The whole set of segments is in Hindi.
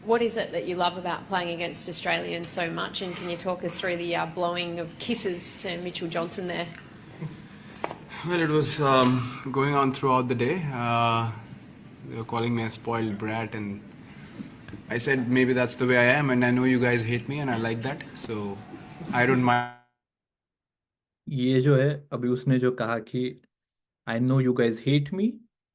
What is it that you love about playing against Australians so much? And can you talk us through the blowing of kisses to Mitchell Johnson there? Well, it was going on throughout the day. They were calling me a spoiled brat, and I said maybe that's the way I am, and I know you guys hate me, and I like that, so I don't mind. ये जो है अभी उसने जो कहा कि I know you guys hate me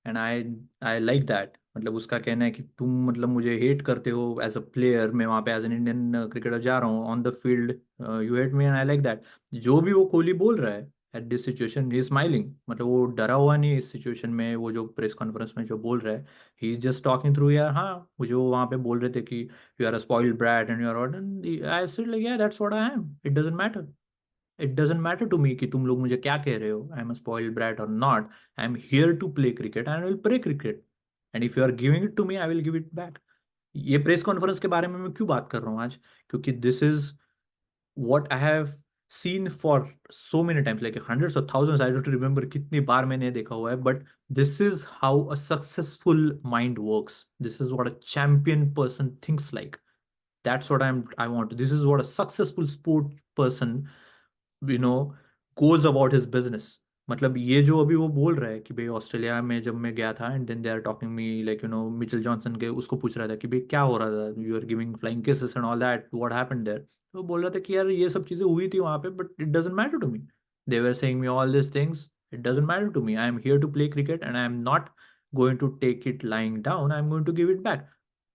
and I I like that, मतलब उसका कहना है कि तुम मतलब मुझे हेट करते हो एज अ प्लेयर, मैं वहाँ पे एज एन इंडियन क्रिकेटर जा रहा हूँ on the field, you hate me and I like that. जो भी वो कोहली बोल रहा है at this situation he is smiling, मतलब वो डरा हुआ नहीं है इस सिचुएशन में। वो जो प्रेस कॉन्फ्रेंस में जो बोल रहा है he is just talking through, यार हाँ मुझे वो वहाँ पे बोल रहे थे कि you are a spoiled brat and you are, I said like ya that's what I am, it doesn't matter, it doesn't matter to me कि तुम लोग मुझे क्या कह रहे हो, I am a spoiled brat और not, I am here to play cricket and I will play cricket, and if you are giving it to me I will give it back. ये प्रेस कॉन्फ्रेंस के बारे में मैं क्यों बात कर रहा हूँ आज, क्योंकि this is what I have seen for so many times, like hundreds of thousands, I don't remember कितनी बार मैंने देखा हुआ है, but this is how a successful mind works, this is what a champion person thinks like, that's what I want, this is what a successful sport person you know goes about his business. मतलब ये जो अभी वो बोल रहा है कि भाई ऑस्ट्रेलिया में जब मैं गया था and then they are talking me like Mitchell Johnson के, उसको पूछ रहा था कि भाई क्या हो रहा था, you are giving flying kisses and all that, what happened there, तो बोल रहा था कि यार ये सब चीज़ें हुई थी वहाँ पे but it doesn't matter to me, they were saying me all this things, it doesn't matter to me, I am here to play cricket and I am not going to take it lying down, I'm going to give it back.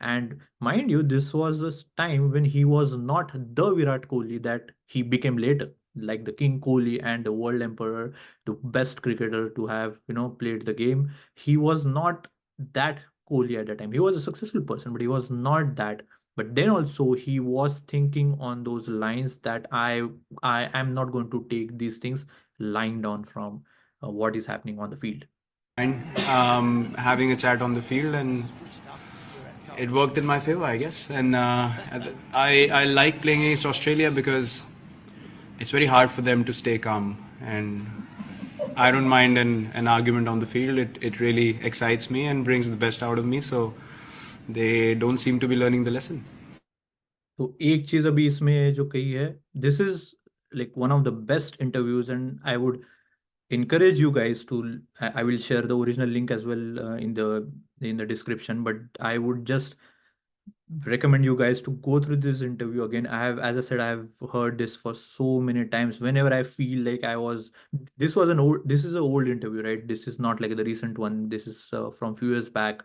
And mind you, this was a time when he was not the Virat Kohli that he became later, like the King Kohli and the world emperor, the best cricketer to have played the game. He was not that Kohli at that time. He was a successful person, but he was not that. But then also he was thinking on those lines that I am not going to take these things lying down from what is happening on the field. And having a chat on the field, and it worked in my favor, I guess. And I like playing against Australia because it's very hard for them to stay calm, and I don't mind an argument on the field. It really excites me and brings the best out of me, so they don't seem to be learning the lesson. तो एक चीज अभी इसमें जो कही है, this is like one of the best interviews and I would encourage you guys to, I will share the original link as well in the description, but I would just recommend you guys to go through this interview again. I have, as I said, I have heard this for so many times. Whenever I feel like this is an old interview, right? This is not like the recent one. This is from few years back,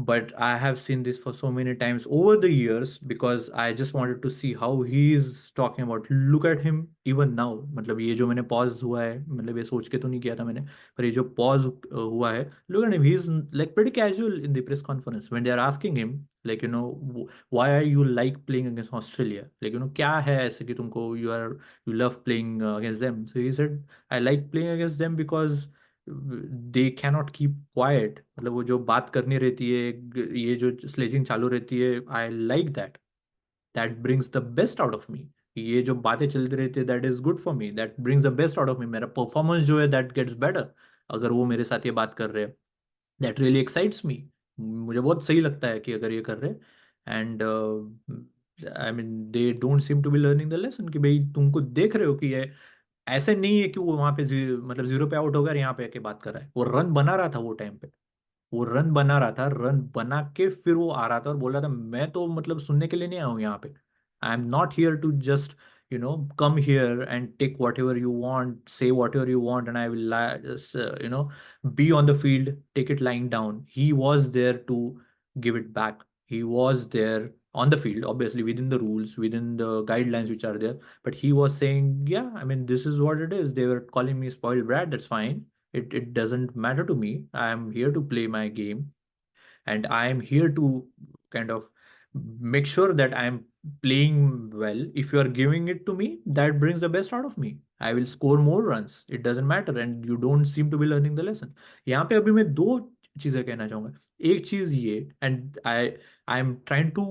but I have seen this for so many times over the years because I just wanted to see how he is talking about. Look at him even now. मतलब ये जो मैंने pause हुआ है, मतलब ये सोच के तो नहीं किया था मैंने, पर ये जो pause हुआ है, look at him. He's like pretty casual in the press conference when they are asking him like why are you like playing against Australia, like क्या है ऐसे कि तुमको you love playing against them. So he said I like playing against them because they cannot keep quiet, मतलब वो जो बात करनी रहती है, ये जो स्लेजिंग चालू रहती है, I like that, that brings the best out of मी। ये जो बातें चलती रहती है that is good for me, that brings the best out of मी, मेरा परफॉर्मेंस जो है दैट गेट्स बेटर अगर वो मेरे साथ ये बात कर रहे हैं, दैट रियली एक्साइट्स मी, मुझे बहुत सही लगता है कि अगर ये कर रहे हैं। And I mean they don't seem to be learning the lesson कि भाई तुमको देख रहे हो कि ये ऐसे नहीं है कि वो वहां पे मतलब जीरो पे आउट होगा और यहाँ पे आके बात कर रहा है, वो रन बना रहा था वो टाइम पे, वो रन बना रहा था, रन बना के फिर वो आ रहा था और बोल रहा था मैं तो मतलब सुनने के लिए नहीं आया हूँ यहाँ पे, I am not here to just come here and take whatever you want, say whatever you want, and I will be on the field, take it lying down. He was there to give it back. He was there on the field, obviously within the rules, within the guidelines which are there, but he was saying, yeah, I mean, this is what it is. They were calling me spoiled brat, that's fine. It doesn't matter to me. I am here to play my game, and I am here to kind of make sure that I am playing well. If you are giving it to me, that brings the best out of me. I will score more runs. It doesn't matter, and you don't seem to be learning the lesson. यहाँ पे अभी मैं दो चीजें कहना चाहूंगा। एक चीज ये, and I am trying to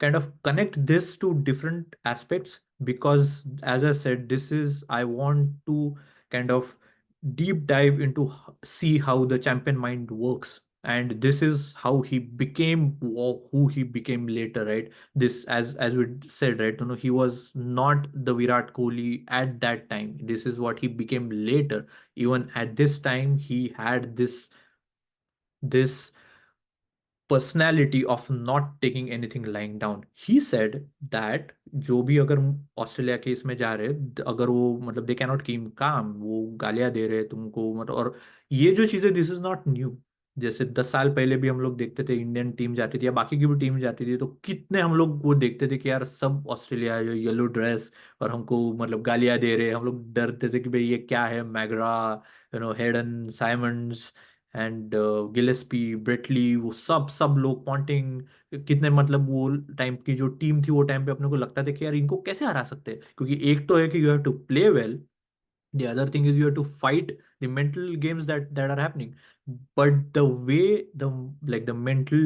kind of connect this to different aspects because, as I said, this is, I want to kind of deep dive into see how the champion mind works. and this is how he became who he became later, right? This, as we said, right, you know, he was not the Virat Kohli at that time. This is what he became later. Even at this time he had this personality of not taking anything lying down. He said that जो भी अगर ऑस्ट्रेलिया के इसमें जा रहे, अगर वो मतलब दे कैनॉट कीप काम, वो गालियां दे रहे तुमको मतलब, और ये जो चीजें, दिस इज नॉट न्यू। जैसे 10 साल पहले भी हम लोग देखते थे, इंडियन टीम जाती थी या बाकी की भी टीम जाती थी, तो कितने हम लोग वो देखते थे कि यार सब ऑस्ट्रेलिया जो येलो ड्रेस और हमको मतलब गालियां दे रहे, हम लोग डरते थे कि भाई ये क्या है, McGrath, you know, Hayden, Symonds and Gillespie, Brett Lee, वो सब सब लोग, पॉन्टिंग, कितने मतलब वो टाइम की जो टीम थी वो टाइम पे अपने को लगता था कि यार इनको कैसे हरा सकते हैं, क्योंकि एक तो है कि you have to play well, the other thing is you have to fight the mental games that are happening. But the way, the like the mental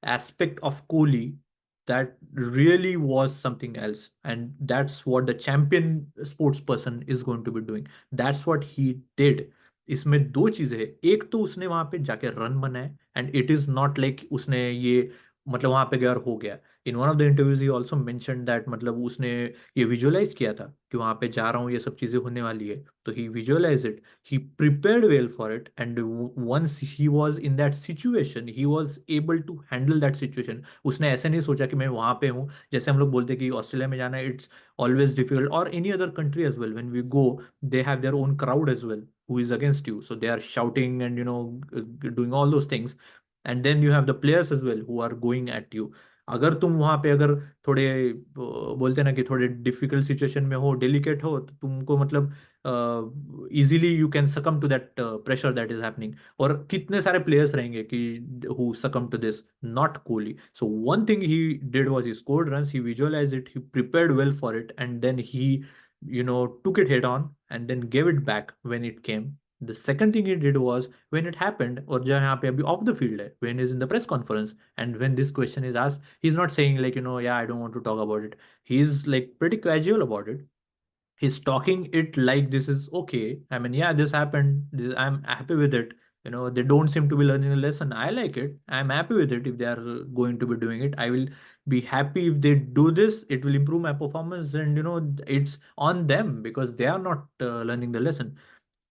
aspect of Kohli, that really was something else, and that's what the champion sports person is going to be doing. That's what he did. इसमें दो चीजें हैं, एक तो उसने वहां पे जाके रन बनाए, and it is not like उसने ये मतलब वहां पे गया और हो गया। In one of the interviews he also mention that मतलब उसने ये विजुअलाइज किया था कि वहां पे जा रहा हूँ, ये सब चीजें होने वाली है, तो he visualise it, he prepared well for it, and once he was in that situation he was able to handle that situation. उसने ऐसे नहीं सोचा कि मैं वहां पे हूँ, जैसे हम लोग बोलते हैं कि ऑस्ट्रेलिया में जाना इट्स ऑलवेज डिफिकल्ट, और any other country as well, when we go they have their own crowd as well who is against you, so they are shouting and, you know, doing all those things, and then you have the players as well who are going at you. अगर तुम वहां पे अगर थोड़े बोलते हैं ना कि थोड़े डिफिकल्ट सिचुएशन में हो, डेलिकेट हो, तो तुमको मतलब easily you can succumb to that pressure that is happening. और कितने सारे प्लेयर्स रहेंगे कि who succumb to this, not Kohli. So one thing he did was he scored runs, he visualise it, he prepared well for it, and then he, you know, took it head on and then gave it back when it came. The second thing he did was, when it happened, और जो यहाँ पे अभी off the field है, when he's in the press conference and when this question is asked, he's not saying like, you know, yeah, I don't want to talk about it. He's like pretty casual about it. He's talking it like this is okay. I mean, yeah, this happened. I'm happy with it. You know, they don't seem to be learning a lesson. I like it. I'm happy with it. If they are going to be doing it, I will be happy if they do this. It will improve my performance, and, you know, it's on them because they are not learning the lesson.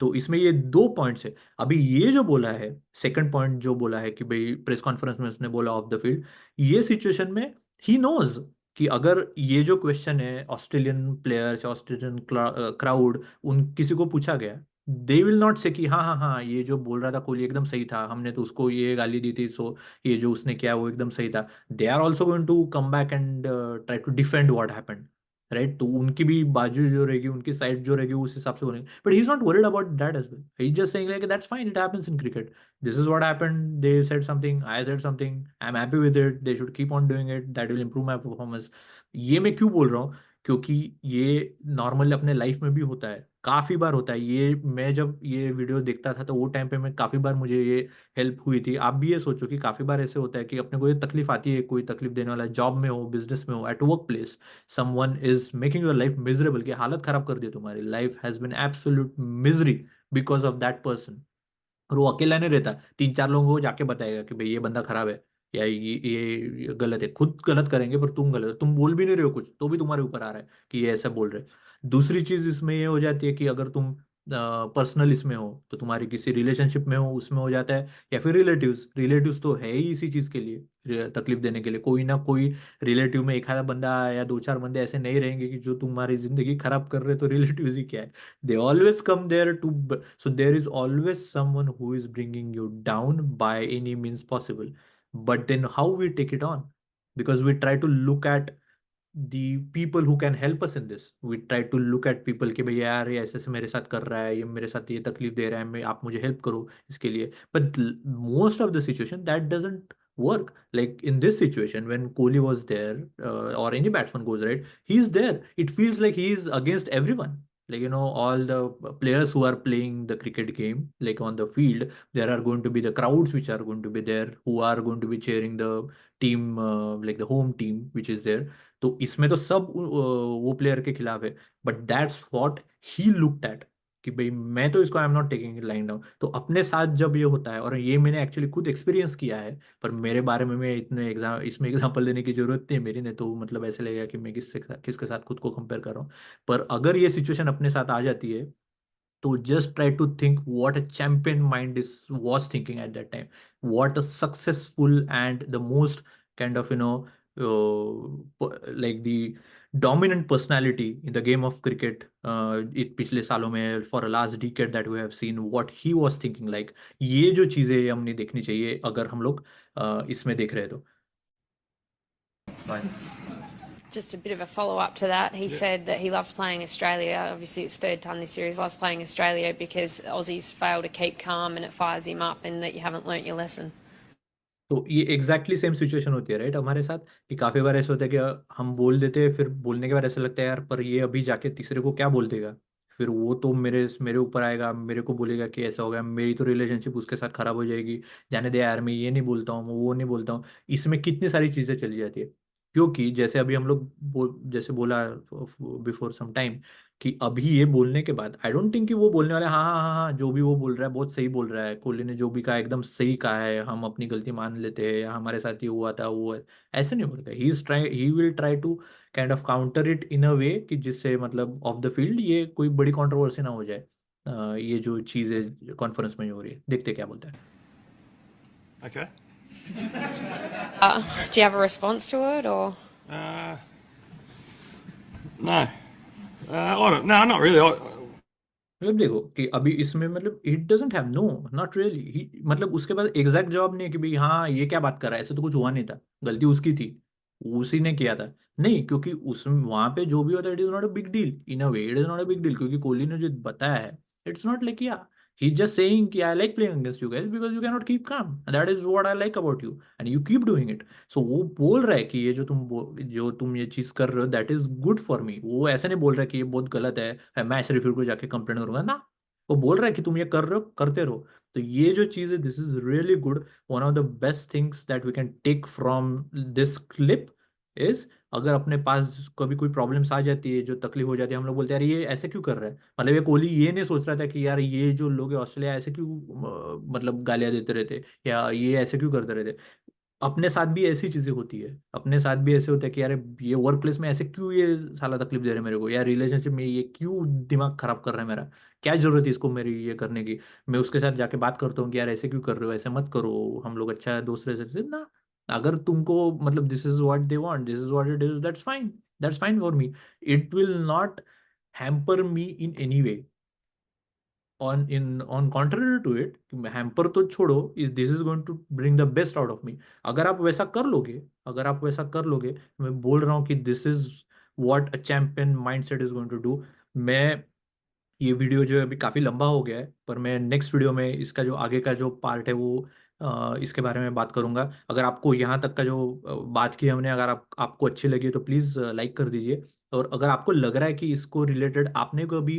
तो इसमें ये दो पॉइंट्स है। अभी ये जो बोला है, सेकंड पॉइंट जो बोला है कि भाई प्रेस कॉन्फ्रेंस में उसने बोला ऑफ द फील्ड, ये सिचुएशन में ही नोज कि अगर ये जो क्वेश्चन है ऑस्ट्रेलियन प्लेयर्स या ऑस्ट्रेलियन क्राउड, उन किसी को पूछा गया, दे विल नॉट से कि हाँ हाँ हाँ ये जो बोल रहा था कोहली एकदम सही था, हमने तो उसको ये गाली दी थी, सो ये जो उसने किया वो एकदम सही था। They are also going to come back and try to defend what happened, right? तो उनकी भी बाजू जो रहेगी, उनकी साइड जो रहेगी, उस हिसाब से बोलेंगे। But he is not worried about that as well, he just saying like that's fine, it happens in cricket, this is what happened, they said something, I said something, I am happy with it, they should keep on doing it, that will improve my performance. ये मैं क्यों बोल रहा हूँ? क्योंकि ये नॉर्मल अपने लाइफ में भी होता है, काफी बार होता है ये। मैं जब ये वीडियो देखता था तो वो टाइम पे मैं काफी बार मुझे ये हेल्प हुई थी। आप भी ये सोचो कि काफी बार ऐसे होता है कि अपने को ये तकलीफ आती है, कोई तकलीफ देने वाला, जॉब में हो, बिजनेस में हो, at work place, someone is making your life miserable, की हालत खराब कर दी तुम्हारी, life has been absolute misery because of that person. और वो अकेला नहीं रहता, 3-4 लोगों को जाके बताएगा कि भाई ये बंदा खराब है, या ये गलत है। खुद गलत करेंगे पर तुम गलत हो, तुम बोल भी नहीं रहे हो कुछ, तो भी तुम्हारे ऊपर आ रहा है कि ये ऐसा बोल रहे हैं। दूसरी चीज इसमें ये हो जाती है कि अगर तुम पर्सनल इसमें हो, तो तुम्हारी किसी रिलेशनशिप में हो, उसमें हो जाता है, या फिर रिलेटिव्स, रिलेटिव्स तो है ही इसी चीज के लिए, तकलीफ देने के लिए। कोई ना कोई रिलेटिव में एक आधा बंदा या 2-4 बंदे ऐसे नहीं रहेंगे कि जो तुम्हारी जिंदगी खराब कर रहे, तो रिलेटिव्स ही क्या है, they always come there to so there is always someone who is bringing you down by any means possible. But then how we take it on, because we try to look at the people who can help us in this, we try to look at people कि भैया यार ये ऐसे ऐसे मेरे साथ कर रहा है, ये मेरे साथ ये तकलीफ दे रहा है, मैं, आप मुझे हेल्प करो इसके लिए। but most of the situation that doesn't work. Like in this situation when Kohli was there, or any batsman goes right, he is there, it feels like he is against everyone. Like, you know, all the players who are playing the cricket game, like on the field, there are going to be the crowds which are going to be there, who are going to be cheering the team, like the home team which is there। तो इसमें तो सब वो प्लेयर के खिलाफ है, but that's what he looked at. कि भाई मैं तो इसको आई am not taking line down. तो अपने साथ जब ये होता है, और ये मैंने एक्चुअली खुद एक्सपीरियंस किया है, पर मेरे बारे में मैं इतने इसमें एग्जाम्पल देने की जरूरत नहीं है मेरी, नहीं तो मतलब ऐसे लगेगा कि मैं किसके साथ खुद को कंपेयर कर रहा हूँ। पर अगर ये सिचुएशन अपने साथ आ जाती है, तो just try to think what a champion mind is was thinking at that time, what a successful and the most kind of like the dominant personality in the game of cricket इत पिछले सालों में for a last decade that we have seen what he was thinking like। ये जो चीजें हमने देखनी चाहिए अगर हम लोग इसमें देख रहे हैं तो। Fine. Just a bit of a follow-up to that. He Yeah. said that he loves playing Australia. Obviously, it's third time this series. Loves playing Australia because Aussies fail to keep calm and it fires him up, and that you haven't learnt your lesson. तो ये एग्जैक्टली सेम सिचुएशन होती है राइट हमारे साथ, कि काफी बार ऐसा होता है कि हम बोल देते हैं, फिर बोलने के बाद ऐसा लगता है यार पर ये अभी जाके तीसरे को क्या बोल देगा, फिर वो तो मेरे मेरे ऊपर आएगा, मेरे को बोलेगा कि ऐसा हो गया, मेरी तो रिलेशनशिप उसके साथ खराब हो जाएगी, जाने दे यार मैं ये नहीं बोलता हूँ, मैं वो नहीं बोलता हूँ। इसमें कितनी सारी चीजें चली जाती है, क्योंकि जैसे अभी हम लोग जैसे बोला बिफोर सम टाइम, कि अभी ये बोलने के बाद आई डोंट थिंक कि वो बोलने वाले हाँ हाँ हाँ हाँ जो भी वो बोल रहा है बहुत सही बोल रहा है, कोहली ने जो भी कहा एकदम सही कहा है, हम अपनी गलती मान लेते हैं, या हमारे साथ ये हुआ था वो ऐसे नहीं होगा। He will try to kind of counter it in a way कि जिससे मतलब ऑफ द फील्ड ये कोई बड़ी कंट्रोवर्सी ना हो जाए। ये जो चीज़ें कॉन्फ्रेंस में हो रही है, देखते क्या बोलता है। Okay. Do you have a response to it, or? Uh, no. No, not really. मतलब देखो कि अभी इसमें मतलब it doesn't have no, not really, मतलब उसके पास एग्जैक्ट जवाब नहीं है कि भाई हाँ ये क्या बात कर रहा है, ऐसे तो कुछ हुआ नहीं था, गलती उसकी थी, उसी ने किया था। नहीं, क्योंकि उसमें वहां पे जो भी होता है it is not a big deal, in a way it is not a big deal, क्योंकि कोहली ने जो बताया है इट्स नॉट लाइक या ही जस्ट सेइंग कि I like playing against you guys because you can not keep calm, that is what I like about you and you keep doing it. So वो बोल रहा है कि ये जो तुम ये चीज कर रहे हो that is good for me, वो ऐसे नहीं बोल रहा है कि ये बहुत गलत है मैं ऐसे रिव्यू को जाके कंप्लेन करूंगा ना, वो बोल रहा है कि तुम ये कर रहे हो करते रहो। तो ये जो चीज है this is really good, one of the best things that we can take from this clip is, अगर अपने पास कभी कोई प्रॉब्लम्स आ जाती है, जो तकलीफ हो जाती है, हम लोग बोलते हैं यार ये ऐसे क्यों कर रहा है, मतलब ये कोहली ये नहीं सोच रहा था कि यार ये जो लोग हैं ऑस्ट्रेलिया ऐसे क्यों मतलब गालियां देते रहते, या ये ऐसे क्यों करते रहते। अपने साथ भी ऐसी चीजें होती है, अपने साथ भी ऐसे होता है कि यार ये वर्क प्लेस में ऐसे क्यों ये साला तकलीफ दे रहे हैं मेरे को, या रिलेशनशिप में ये क्यों दिमाग खराब कर रहा है मेरा, क्या जरूरत है इसको मेरी ये करने की। मैं उसके साथ जाके बात करता हूँ कि यार ऐसे क्यों कर रहे हो, ऐसे मत करो, हम लोग अच्छा दोस्त रह सकते हैं ना। अगर तुमको मतलब this is what they want, this is what it is, that's fine for me, it will not hamper me in any way. On contrary to it, hamper तो छोड़ो, is this is going to bring the best out of me. अगर आप वैसा कर लोगे, अगर आप वैसा कर लोगे, मैं बोल रहा हूँ कि this is what a champion mindset is going to do. मैं ये वीडियो जो है अभी काफ़ी लंबा हो गया है, पर मैं नेक्स्ट वीडियो में इसका जो आगे का जो पार्ट है वो इसके बारे में बात करूंगा। अगर आपको यहाँ तक का जो बात की हमने, अगर आपको अच्छी लगी तो प्लीज़ लाइक कर दीजिए। और अगर आपको लग रहा है कि इसको रिलेटेड आपने कभी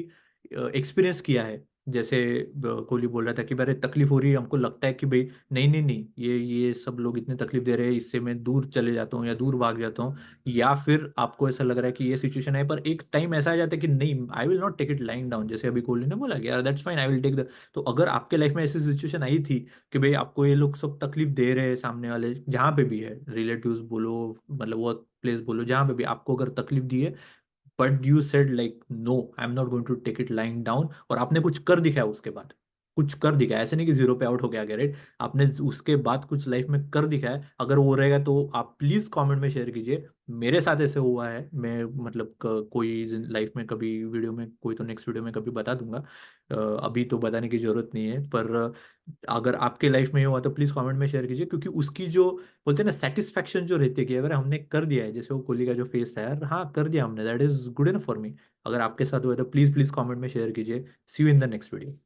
एक्सपीरियंस किया है, जैसे कोहली बोल रहा था कि भाई तकलीफ हो रही है, हमको लगता है कि भाई नहीं नहीं नहीं ये सब लोग इतने तकलीफ दे रहे हैं, इससे मैं दूर चले जाता हूँ या दूर भाग जाता हूँ, या फिर आपको ऐसा लग रहा है कि ये सिचुएशन है पर एक टाइम ऐसा आ जाता है कि नहीं I will not take it lying down, जैसे अभी कोहली ने बोला कि यार that's fine I will take the. तो अगर आपके लाइफ में ऐसी सिचुएशन आई थी कि भाई आपको ये लोग सब तकलीफ दे रहे हैं, सामने वाले जहाँ पे भी है, रिलेटिव्स बोलो मतलब वर्क प्लेस बोलो, जहाँ पे भी आपको अगर तकलीफ दी है, but you said like no I am not going to take it lying down, और आपने कुछ कर दिखाया उसके बाद, कुछ कर दिखाया, ऐसे नहीं कि जीरो पे आउट हो गया राइट, आपने उसके बाद कुछ लाइफ में कर दिखाया, अगर वो रहेगा तो आप प्लीज कमेंट में शेयर कीजिए। मेरे साथ ऐसे हुआ है, मैं मतलब कोई लाइफ में कभी वीडियो में, कोई तो नेक्स्ट वीडियो में कभी बता दूंगा, अभी तो बताने की जरूरत नहीं है, पर अगर आपके लाइफ में हुआ तो प्लीज कमेंट में शेयर कीजिए, क्योंकि उसकी जो बोलते हैं ना सेटिस्फेक्शन जो रहती है कि अगर हमने कर दिया है, जैसे वो कोहली का जो फेस था यार हाँ कर दिया हमने, that is good enough for me. अगर आपके साथ हुआ तो प्लीज प्लीज कमेंट में शेयर कीजिए। See you in the next video.